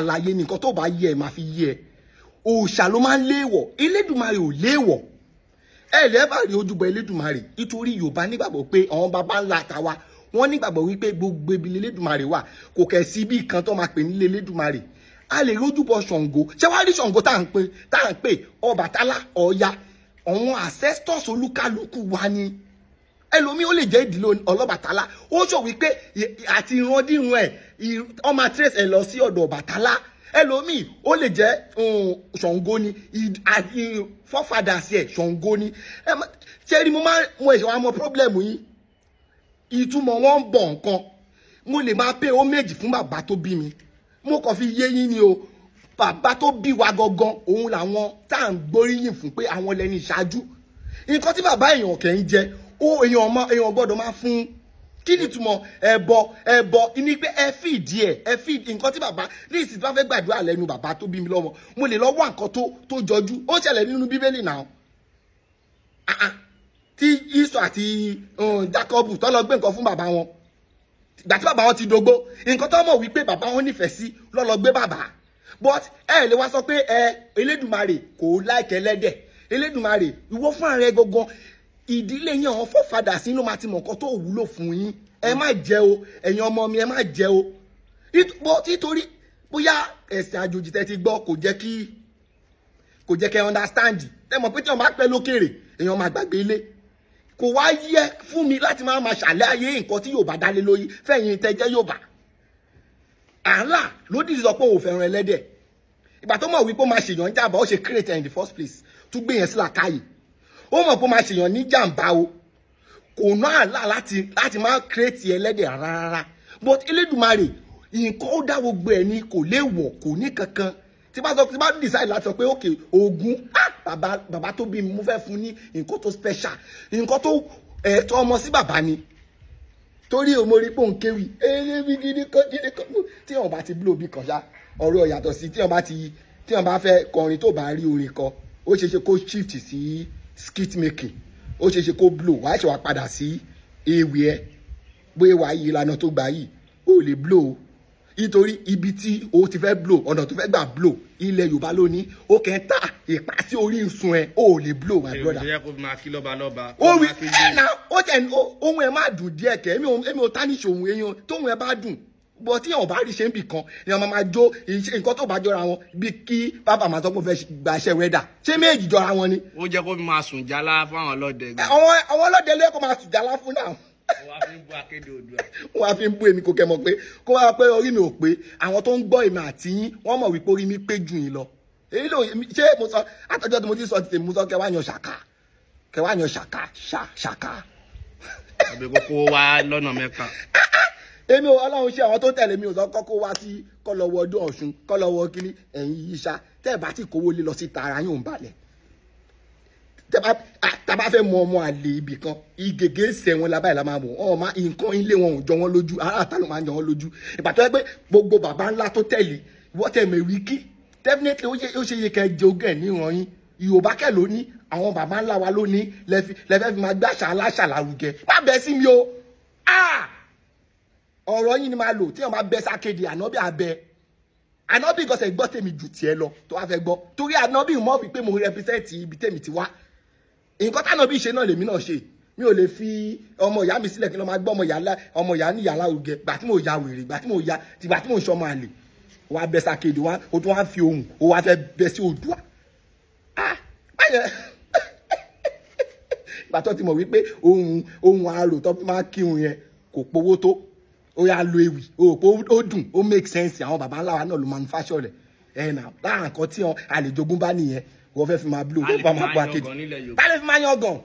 àlàyé nìkan tó bá yẹ máa fi yẹ òòṣà ló máa ń léèwọ̀ Elédùmarè ò léèwọ̀ ẹ lẹ́bàá rí ojúbọ Elédùmarè nítorí Yorùbá nígbàgbọ́ pé àwọn baba ńlá tàwa wọ́n nígbàgbọ́ wípé gbogbo ibi Elédùmarè wà kò kẹ̀ sí bí kan tó máa pè nílé Elédùmarè a lè rójúbọ Ṣàngó ṣé wàá rí Ṣàngó tá à ń pè Ọbàtálá Ọya àwọn ancestors olúkálùkù wa ni ẹlòmíì ó lè jẹ́ ìdílé Ọlọ́bàtálá ó sọ wípé àti ìrandíran ẹ̀ ọmọ trace ẹ̀ lọ sí ọ̀dọ̀ Ọbàtálá ẹlòmíì ó lè jẹ́ Ṣàngó ni forefathers ẹ̀ Ṣàngó ni ṣé rí mo ẹ̀ṣẹ̀ wa mọ problem yìí ìtumọ̀ wọn ń bọ̀ nǹkan mo lè máa pay homage fún bàbá tó bí mi mo kàn fi yé yín ni o bàbá tó bí wa gangan òun làwọn tá à ń gbóríyìn fún pé àwọn lẹni ìṣáájú nǹkan tí bàbá èèyàn kẹ́ ń jẹ èèyàn gbọ́dọ̀ máa fún kí ni ìtumọ̀ ẹbọ ní pé ẹ fìdí ẹ fìdí nǹkan tí bàbá ní ìsìn tí wọ́n fẹ́ gbàdúrà lẹ́nu bàbá tó bí mi lọ́mọ mo lè lọ wá nǹkan tó jọjú ó ṣẹlẹ̀ nínú bíbélì náà tí Ísọ̀ àti Jákọ́bù tó lọ gbé nǹkan fún bàbá wọn ìgbà tí bàbá wọn ti dógbó nǹkan tó mọ̀ wípé bàbá wọn nífẹ̀ẹ́ sí lọ́lọ́ gbé bàbá but ẹ lè wá sọ pé Elédùmarè kò láìkẹ́ lẹ́dẹ̀ Elédùmarè ìwọ fún ààrẹ gangan ìdílé yín àwọn fọ́fadà sínú máa ti mọ̀ nǹkan tó wúlò fún yín ẹ má jẹ o ẹ̀yin ọmọ mi ẹ má jẹ o títorí bóyá ẹ̀sìn àjòjì tẹ́ ti gbọ́ kò jẹ́ kẹ́ understand ẹ mọ̀ pé tí wọ́n bá pẹ́ lókèrè èèyàn máa gbàgbé ilé kò wá yẹ fún mi láti máa ṣàlẹ́ ayé nǹkan tí Yorùbá dálé lórí fẹ̀yìn tẹ́ jẹ́ Yorùbá àlà ló dìde sọ pé òun fẹ́ràn ẹlẹ́dẹ̀ ìgbà tó mọ̀ wípé ó máa ṣèyàn jàmbá ó ṣe create in the first place tún gbé yẹn sí làkàyè ó mọ̀ pé ó máa ṣèyàn ní jàmbá o kò ná àlà láti máa create ẹlẹ́dẹ̀ rárá but Elédùmarè nǹkan ó dá gbogbo ẹ̀ ní kò léèwọ̀ kò ní kankan tí bá decide láti sọ pé ok Ògún bàbá tó bí mi mo fẹ́ fún ní nǹkan tó special nǹkan tó ẹ̀tọ́ ọmọ sí bàbá ni torí o mo rí pé òun kéwì elébi gidi kan tí wọn bá ti blow bí kan ṣá ọ̀rọ̀ yàtọ̀ sí tí wọn bá fẹ́ kọrin tó bá rí orin kan ó ṣeé ṣe kó shift sí skit making ó ṣeé ṣe kó blow wàá ṣe wá padà sí ewì ẹ bóyá wàá yí ìlànà tó gbà yìí ó lè blow nítorí ibi tí o ti fẹ́ blow ọ̀nà tó fẹ́ gbà blow ilẹ̀ Yorùbá lónìí ó kẹ́ ń ta ìpá sí orí ìsun ẹ ó lè blow my brother. èyí kò máa kí lọ́ba. ó wí ẹ̀ náà ó tẹ̀ ohun ẹ̀ máa dùn díẹ̀ kẹ́ èmi ò tánìṣe ohun èèyàn tóhun ẹ̀ bá dùn bọ́ tí èèyàn bá rí ṣe ń bì kan èèyàn máa jó nǹkan tó bá jọra wọn bí kí bàbá màá sọ pé ó fẹ́ gbàṣẹ wẹ́dà ṣé méjì jọra wọn ni. ó jẹ́ kó máa sùn jálá fún àwọn ọlọ́dẹ. àwọn ọlọ́dẹ ló yẹ kó máa sùn jálá fún náà wọ́n á fi ń bú akéde Oòduà. wọ́n á fi ń bú èmi kò kẹ́ mọ̀ pé kó wá pé orí mi ò pé àwọn tó ń gbọ́ èmi àti yín wọ́n mọ̀ wípé orí mi pé jù yín lọ èyí ló ṣé mo sọ àtọ́jọ́ tí mo ti sọ ti tèmi mo sọ kẹwàá yan ṣàkà ṣàkà. àbí kókó wá lọ́nà mẹ́ka. èmi ò Ọlọ́run ṣe àwọn tó tẹ̀lé mi ò sọ kọ́kọ́ wá sí kọ́lọ́wọ́ ọdún Ọ̀ṣun kọ́lọ́wọ́ kínní ẹ̀yìn yìí ṣá tẹ́ ẹ̀ bá ti kówó lé lọ sí tara yóò ń balẹ̀ tàbá fẹ́ mọ ọmọ àlè ibì kan ìgègé sẹ̀wọ̀n labáyé la máa mọ̀ ọmọ nǹkan ilé wọn ò jọ wọn lójú aráàta ló máa ń jọ wọn lójú ìpàtọ́ ẹ pé gbogbo bàbá ńlá tó tẹ̀lé wọ́tẹ̀mẹ̀ wíkí definitely ó ṣe yẹ kẹ́ jẹ ogún ẹ̀ níran yín Yorùbá kẹ́ ló ní àwọn bàbá ńlá wa ló ní lẹ́fẹ́ fi máa gbàṣà aláṣà lárugẹ má bẹ́ sí mi o ọ̀rọ̀ yín ni máa lò tí wọ́n máa bẹ́ sákéde ànábì abẹ ànábì gọ́sẹ̀ gbọ́ tèmi jù tiẹ̀ lọ tó wá fẹ́ gbọ́ torí ànábì mọ̀ wípé mo represent ibi tèmi ti wá nǹkan táwọn bí ṣe náà lèmi náà ṣe mi ò lè fi ọmọ ìyá mi sílẹ̀ kí ló máa gbọ́ ọmọ ìyá ní ìyá lárugẹ gbà tí mo ya wèrè gbà tí mo ń ṣọmọ àlè wà bẹ́ sákéde wá o tún wá fi ohùn o wá fẹ́ bẹ́ sí Oòduà báyẹn ìgbà tó ti mọ̀ wípé ohun àrò tó fi máa kírun yẹn kò powó tó ó yà lo ewì ó dùn ó make sense àwọn baba ńlá wa náà ló manufacture rẹ̀ ẹ̀ nà láàrín nǹkan tí àlejò ogún bá nìyẹn wọ́n fẹ́ fi máa blow wọ́n fẹ́ máa bọ́ akéde báyìí fi máa yan gan.